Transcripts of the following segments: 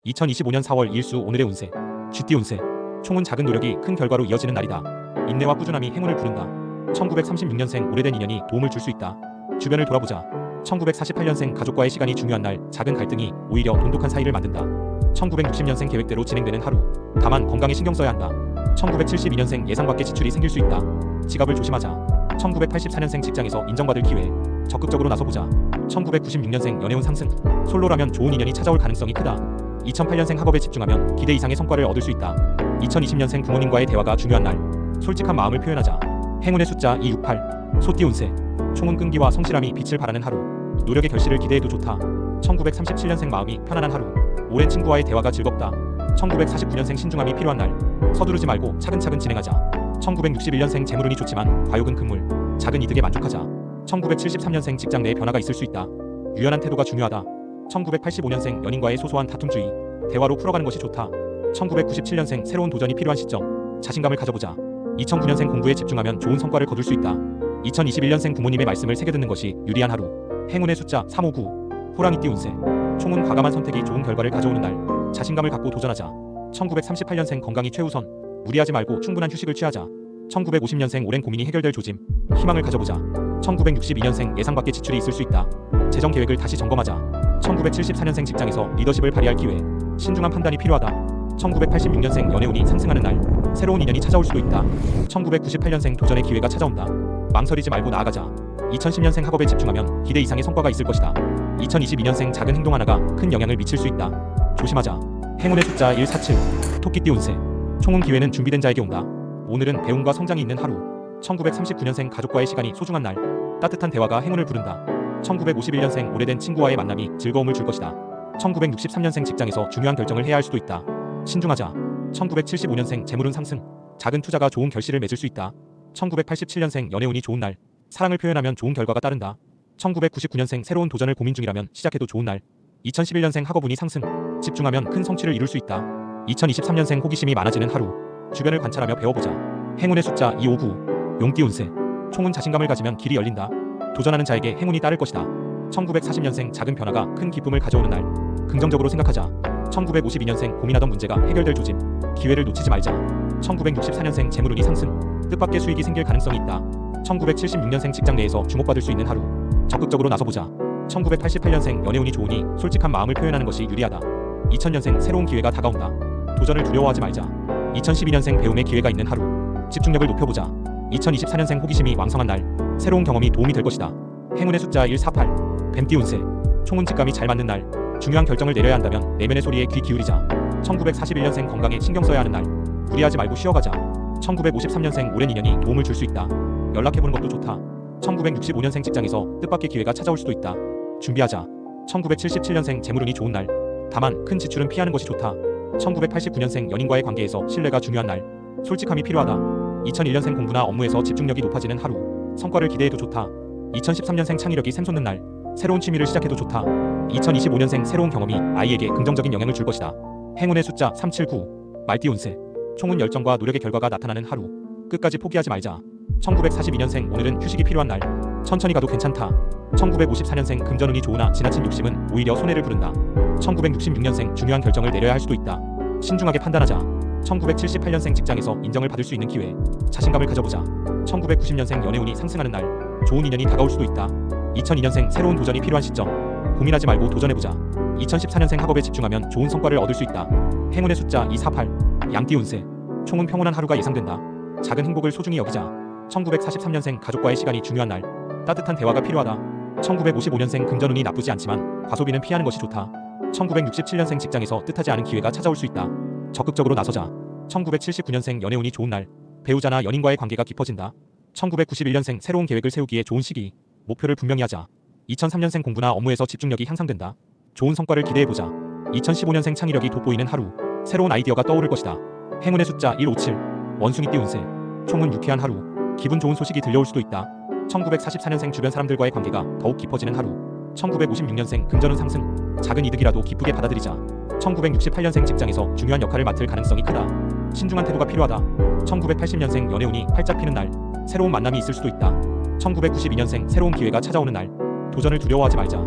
2025년 4월 일수 오늘의 운세. 쥐띠 운세. 총은 작은 노력이 큰 결과로 이어지는 날이다. 인내와 꾸준함이 행운을 부른다. 1936년생 오래된 인연이 도움을 줄 수 있다. 주변을 돌아보자. 1948년생 가족과의 시간이 중요한 날. 작은 갈등이 오히려 돈독한 사이를 만든다. 1960년생 계획대로 진행되는 하루. 다만 건강에 신경 써야 한다. 1972년생 예상 밖의 지출이 생길 수 있다. 지갑을 조심하자. 1984년생 직장에서 인정받을 기회. 적극적으로 나서보자. 1996년생 연애운 상승. 솔로라면 좋은 인연이 찾아올 가능성이 크다. 2008년생 학업에 집중하면 기대 이상의 성과를 얻을 수 있다. 2020년생 부모님과의 대화가 중요한 날. 솔직한 마음을 표현하자. 행운의 숫자 268. 소띠 운세. 총은 끈기와 성실함이 빛을 발하는 하루. 노력의 결실을 기대해도 좋다. 1937년생 마음이 편안한 하루. 오랜 친구와의 대화가 즐겁다. 1949년생 신중함이 필요한 날. 서두르지 말고 차근차근 진행하자. 1961년생 재물운이 좋지만 과욕은 금물. 작은 이득에 만족하자. 1973년생 직장 내에 변화가 있을 수 있다. 유연한 태도가 중요하다. 1985년생 연인과의 소소한 다툼주의. 대화로 풀어가는 것이 좋다. 1997년생 새로운 도전이 필요한 시점. 자신감을 가져보자. 2009년생 공부에 집중하면 좋은 성과를 거둘 수 있다. 2021년생 부모님의 말씀을 새겨 듣는 것이 유리한 하루. 행운의 숫자 359. 호랑이띠 운세. 총은 과감한 선택이 좋은 결과를 가져오는 날. 자신감을 갖고 도전하자. 1938년생 건강이 최우선. 무리하지 말고 충분한 휴식을 취하자. 1950년생 오랜 고민이 해결될 조짐. 희망을 가져보자. 1962년생 예상 밖의 지출이 있을 수 있다. 재정 계획을 다시 점검하자. 1974년생 직장에서 리더십을 발휘할 기회. 신중한 판단이 필요하다. 1986년생 연애운이 상승하는 날. 새로운 인연이 찾아올 수도 있다. 1998년생 도전의 기회가 찾아온다. 망설이지 말고 나아가자. 2010년생 학업에 집중하면 기대 이상의 성과가 있을 것이다. 2022년생 작은 행동 하나가 큰 영향을 미칠 수 있다. 조심하자. 행운의 숫자 147. 토끼띠 운세. 총은 기회는 준비된 자에게 온다. 오늘은 배움과 성장이 있는 하루. 1939년생 가족과의 시간이 소중한 날. 따뜻한 대화가 행운을 부른다. 1951년생 오래된 친구와의 만남이 즐거움을 줄 것이다. 1963년생 직장에서 중요한 결정을 해야 할 수도 있다. 신중하자. 1975년생 재물운 상승. 작은 투자가 좋은 결실을 맺을 수 있다. 1987년생 연애운이 좋은 날. 사랑을 표현하면 좋은 결과가 따른다. 1999년생 새로운 도전을 고민 중이라면 시작해도 좋은 날. 2011년생 학업운이 상승. 집중하면 큰 성취를 이룰 수 있다. 2023년생 호기심이 많아지는 하루. 주변을 관찰하며 배워보자. 행운의 숫자 259. 용띠 운세. 총은 자신감을 가지면 길이 열린다. 도전하는 자에게 행운이 따를 것이다. 1940년생 작은 변화가 큰 기쁨을 가져오는 날. 긍정적으로 생각하자. 1952년생 고민하던 문제가 해결될 조짐. 기회를 놓치지 말자. 1964년생 재물운이 상승. 뜻밖의 수익이 생길 가능성이 있다. 1976년생 직장 내에서 주목받을 수 있는 하루. 적극적으로 나서보자. 1988년생 연애운이 좋으니 솔직한 마음을 표현하는 것이 유리하다. 2000년생 새로운 기회가 다가온다. 도전을 두려워하지 말자. 2012년생 배움의 기회가 있는 하루. 집중력을 높여보자. 2024년생 호기심이 왕성한 날. 새로운 경험이 도움이 될 것이다. 행운의 숫자 148. 뱀띠 운세. 총은 직감이 잘 맞는 날. 중요한 결정을 내려야 한다면 내면의 소리에 귀 기울이자. 1941년생 건강에 신경 써야 하는 날. 무리하지 말고 쉬어가자. 1953년생 오랜 인연이 도움을 줄 수 있다. 연락해보는 것도 좋다. 1965년생 직장에서 뜻밖의 기회가 찾아올 수도 있다. 준비하자. 1977년생 재물운이 좋은 날. 다만 큰 지출은 피하는 것이 좋다. 1989년생 연인과의 관계에서 신뢰가 중요한 날. 솔직함이 필요하다. 2001년생 공부나 업무에서 집중력이 높아지는 하루. 성과를 기대해도 좋다. 2013년생 창의력이 샘솟는 날. 새로운 취미를 시작해도 좋다. 2025년생 새로운 경험이 아이에게 긍정적인 영향을 줄 것이다. 행운의 숫자 379. 말띠 운세. 총은 열정과 노력의 결과가 나타나는 하루. 끝까지 포기하지 말자. 1942년생 오늘은 휴식이 필요한 날. 천천히 가도 괜찮다. 1954년생 금전운이 좋으나 지나친 욕심은 오히려 손해를 부른다. 1966년생 중요한 결정을 내려야 할 수도 있다. 신중하게 판단하자. 1978년생 직장에서 인정을 받을 수 있는 기회. 자신감을 가져보자. 1990년생 연애운이 상승하는 날. 좋은 인연이 다가올 수도 있다. 2002년생 새로운 도전이 필요한 시점. 고민하지 말고 도전해보자. 2014년생 학업에 집중하면 좋은 성과를 얻을 수 있다. 행운의 숫자 248. 양띠 운세. 총은 평온한 하루가 예상된다. 작은 행복을 소중히 여기자. 1943년생 가족과의 시간이 중요한 날. 따뜻한 대화가 필요하다. 1955년생 금전운이 나쁘지 않지만 과소비는 피하는 것이 좋다. 1967년생 직장에서 뜻하지 않은 기회가 찾아올 수 있다. 적극적으로 나서자. 1979년생 연애운이 좋은 날. 배우자나 연인과의 관계가 깊어진다. 1991년생 새로운 계획을 세우기에 좋은 시기. 목표를 분명히 하자. 2003년생 공부나 업무에서 집중력이 향상된다. 좋은 성과를 기대해보자. 2015년생 창의력이 돋보이는 하루. 새로운 아이디어가 떠오를 것이다. 행운의 숫자 157. 원숭이띠 운세. 총은 유쾌한 하루. 기분 좋은 소식이 들려올 수도 있다. 1944년생 주변 사람들과의 관계가 더욱 깊어지는 하루. 1956년생 금전운 상승. 작은 이득이라도 기쁘게 받아들이자. 1968년생 직장에서 중요한 역할을 맡을 가능성이 크다. 신중한 태도가 필요하다. 1980년생 연애운이 활짝 피는 날. 새로운 만남이 있을 수도 있다. 1992년생 새로운 기회가 찾아오는 날. 도전을 두려워하지 말자.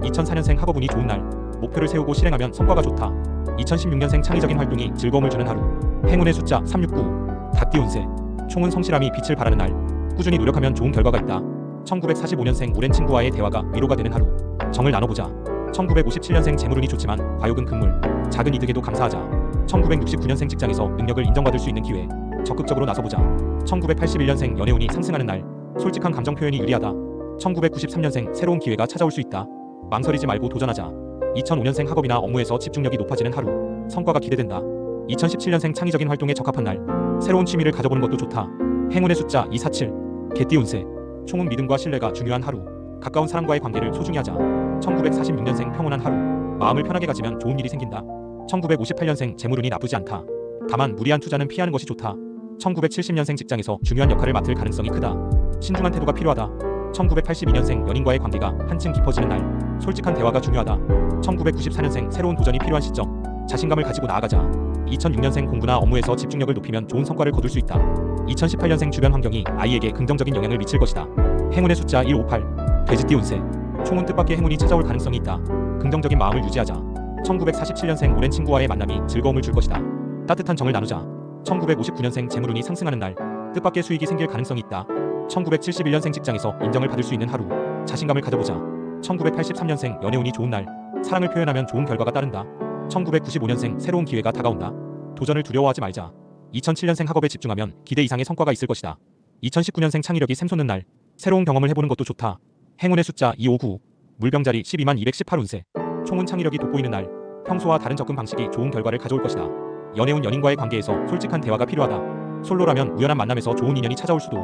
2004년생 학업운이 좋은 날. 목표를 세우고 실행하면 성과가 좋다. 2016년생 창의적인 활동이 즐거움을 주는 하루. 행운의 숫자 369. 닭띠 운세. 총은 성실함이 빛을 발하는 날. 꾸준히 노력하면 좋은 결과가 있다. 1940년생 오랜 친구와의 대화가 위로가 되는 하루. 정을 나눠보자. 1957년생 재물운이 좋지만 과욕은 금물. 작은 이득에도 감사하자. 1969년생 직장에서 능력을 인정받을 수 있는 기회. 적극적으로 나서보자. 1981년생 연애운이 상승하는 날. 솔직한 감정 표현이 유리하다. 1993년생 새로운 기회가 찾아올 수 있다. 망설이지 말고 도전하자. 2005년생 학업이나 업무에서 집중력이 높아지는 하루. 성과가 기대된다. 2017년생 창의적인 활동에 적합한 날. 새로운 취미를 가져보는 것도 좋다. 행운의 숫자 247. 개띠 운세. 총은 믿음과 신뢰가 중요한 하루. 가까운 사람과의 관계를 소중히 하자. 1946년생 평온한 하루. 마음을 편하게 가지면 좋은 일이 생긴다. 1958년생 재물운이 나쁘지 않다. 다만 무리한 투자는 피하는 것이 좋다. 1970년생 직장에서 중요한 역할을 맡을 가능성이 크다. 신중한 태도가 필요하다. 1982년생 연인과의 관계가 한층 깊어지는 날. 솔직한 대화가 중요하다. 1994년생 새로운 도전이 필요한 시점. 자신감을 가지고 나아가자. 2006년생 공부나 업무에서 집중력을 높이면 좋은 성과를 거둘 수 있다. 2018년생 주변 환경이 아이에게 긍정적인 영향을 미칠 것이다. 행운의 숫자 158. 돼지띠 운세. 총은 뜻밖의 행운이 찾아올 가능성이 있다. 긍정적인 마음을 유지하자. 1947년생 오랜 친구와의 만남이 즐거움을 줄 것이다. 따뜻한 정을 나누자. 1959년생 재물운이 상승하는 날. 뜻밖의 수익이 생길 가능성이 있다. 1971년생 직장에서 인정을 받을 수 있는 하루. 자신감을 가져보자. 1983년생 연애운이 좋은 날. 사랑을 표현하면 좋은 결과가 따른다. 1995년생 새로운 기회가 다가온다. 도전을 두려워하지 말자. 2007년생 학업에 집중하면 기대 이상의 성과가 있을 것이다. 2019년생 창의력이 샘솟는 날. 새로운 경험을 해보는 것도 좋다. 행운의 숫자 259. 물병자리 122,218 운세. 총은 창의력이 돋보이는 날. 평소와 다른 접근 방식이 좋은 결과를 가져올 것이다. 연애운 연인과의 관계에서 솔직한 대화가 필요하다. 솔로라면 우연한 만남에서 좋은 인연이 찾아올 수도.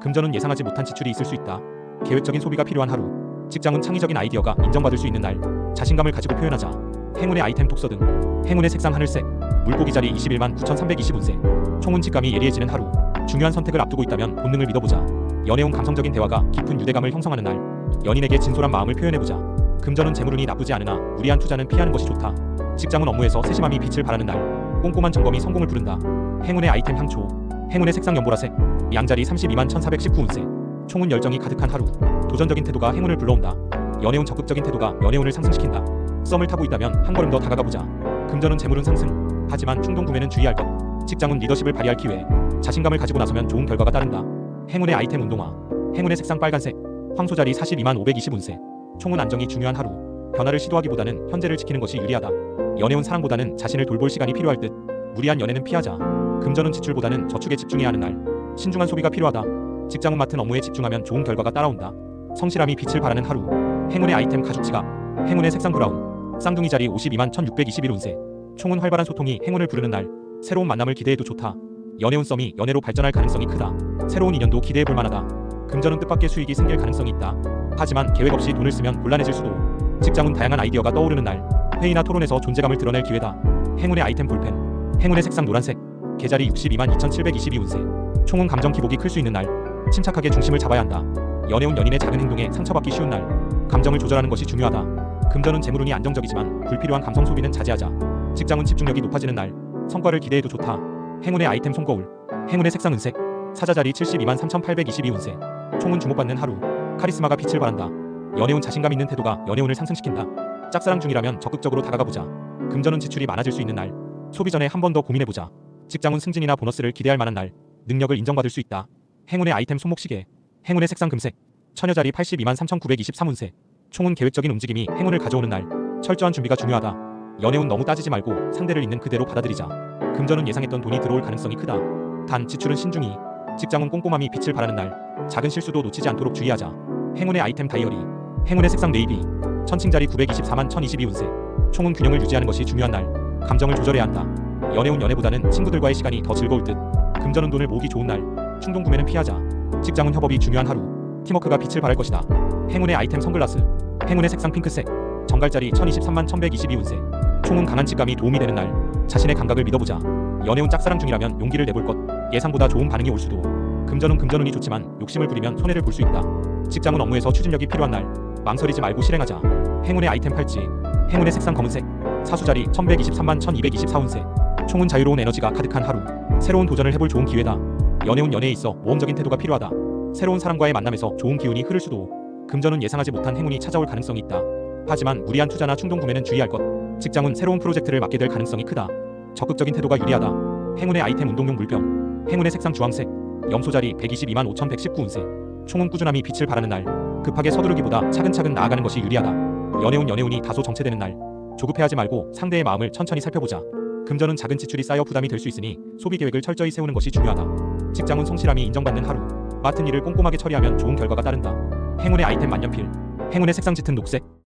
금전은 예상하지 못한 지출이 있을 수 있다. 계획적인 소비가 필요한 하루. 직장은 창의적인 아이디어가 인정받을 수 있는 날. 자신감을 가지고 표현하자. 행운의 아이템 톡서등. 행운의 색상 하늘색. 물고기 자리 219,320 운세. 총은 직감이 예리해지는 하루. 중요한 선택을 앞두고 있다면 본능을 믿어보자. 연애운 감성적인 대화가 깊은 유대감을 형성하는 날. 연인에게 진솔한 마음을 표현해보자. 금전은 재물운이 나쁘지 않으나 무리한 투자는 피하는 것이 좋다. 직장은 업무에서 세심함이 빛을 발하는 날. 꼼꼼한 점검이 성공을 부른다. 행운의 아이템 향초. 행운의 색상 연보라색. 양자리 321,419 운세. 총은 열정이 가득한 하루. 도전적인 태도가 행운을 불러온다. 연애운 적극적인 태도가 연애운을 상승시킨다. 썸을 타고 있다면 한 걸음 더 다가가보자. 금전은 재물은 상승. 하지만 충동 구매는 주의할 것. 직장은 리더십을 발휘할 기회. 자신감을 가지고 나서면 좋은 결과가 따른다. 행운의 아이템 운동화. 행운의 색상 빨간색. 황소자리 425,520 운세. 총은 안정이 중요한 하루. 변화를 시도하기보다는 현재를 지키는 것이 유리하다. 연애운 사랑보다는 자신을 돌볼 시간이 필요할 듯. 무리한 연애는 피하자. 금전은 지출보다는 저축에 집중해야 하는 날. 신중한 소비가 필요하다. 직장은 맡은 업무에 집중하면 좋은 결과가 따라온다. 성실함이 빛을 발하는 하루. 행운의 아이템 가죽 지갑. 행운의 색상 브라운. 쌍둥이 자리 521,621 운세. 총은 활발한 소통이 행운을 부르는 날. 새로운 만남을 기대해도 좋다. 연애운 썸이 연애로 발전할 가능성이 크다. 새로운 인연도 기대해볼 만하다. 금전은 뜻밖의 수익이 생길 가능성이 있다. 하지만 계획 없이 돈을 쓰면 곤란해질 수도. 직장은 다양한 아이디어가 떠오르는 날. 회의나 토론에서 존재감을 드러낼 기회다. 행운의 아이템 볼펜. 행운의 색상 노란색. 계자리 622,722 운세. 총은 감정 기복이 클 수 있는 날. 침착하게 중심을 잡아야 한다. 연애운 연인의 작은 행동에 상처받기 쉬운 날. 감정을 조절하는 것이 중요하다. 금전은 재물운이 안정적이지만 불필요한 감성 소비는 자제하자. 직장은 집중력이 높아지는 날. 성과를 기대해도 좋다. 행운의 아이템 손거울. 행운의 색상 은색. 사자자리 723,822 운세. 총은 주목받는 하루. 카리스마가 빛을 발한다. 연애운 자신감 있는 태도가 연애운을 상승시킨다. 짝사랑 중이라면 적극적으로 다가가보자. 금전은 지출이 많아질 수 있는 날. 소비 전에 한 번 더 고민해보자. 직장은 승진이나 보너스를 기대할 만한 날. 능력을 인정받을 수 있다. 행운의 아이템 손목시계. 행운의 색상 금색. 처녀자리 823,923 운세. 총은 계획적인 움직임이 행운을 가져오는 날. 철저한 준비가 중요하다. 연애운 너무 따지지 말고 상대를 있는 그대로 받아들이자. 금전은 예상했던 돈이 들어올 가능성이 크다. 단 지출은 신중히. 직장은 꼼꼼함이 빛을 발하는 날. 작은 실수도 놓치지 않도록 주의하자. 행운의 아이템 다이어리. 행운의 색상 네이비. 천칭자리 924,1,022 운세. 총은 균형을 유지하는 것이 중요한 날. 감정을 조절해야 한다. 연애운 연애보다는 친구들과의 시간이 더 즐거울 듯. 금전은 돈을 모으기 좋은 날. 충동 구매는 피하자. 직장은 협업이 중요한 하루. 팀워크가 빛을 발할 것이다. 행운의 아이템 선글라스. 행운의 색상 핑크색. 정갈자리 1,023,1,122 운세. 총은 강한 직감이 도움이 되는 날. 자신의 감각을 믿어보자. 연애운 짝사랑 중이라면 용기를 내볼 것. 예상보다 좋은 반응이 올 수도. 금전은 금전운이 좋지만 욕심을 부리면 손해를 볼 수 있다. 직장은 업무에서 추진력이 필요한 날. 망설이지 말고 실행하자. 행운의 아이템 팔찌. 행운의 색상 검은색. 사수자리 1,123,1,224 운세. 총은 자유로운 에너지가 가득한 하루. 새로운 도전을 해볼 좋은 기회다. 연애운 연애에 있어 모험적인 태도가 필요하다. 새로운 사람과의 만남에서 좋은 기운이 흐를 수도. 금전은 예상하지 못한 행운이 찾아올 가능성이 있다. 하지만 무리한 투자나 충동 구매는 주의할 것. 직장운 새로운 프로젝트를 맡게 될 가능성이 크다. 적극적인 태도가 유리하다. 행운의 아이템 운동용 물병. 행운의 색상 주황색. 염소자리 122만 5119 운세. 총운 꾸준함이 빛을 발하는 날. 급하게 서두르기보다 차근차근 나아가는 것이 유리하다. 연애운이 다소 정체되는 날. 조급해하지 말고 상대의 마음을 천천히 살펴보자. 금전은 작은 지출이 쌓여 부담이 될 수 있으니 소비 계획을 철저히 세우는 것이 중요하다. 직장운 성실함이 인정받는 하루. 맡은 일을 꼼꼼하게 처리하면 좋은 결과가 따른다. 행운의 아이템 만년필. 행운의 색상 짙은 녹색.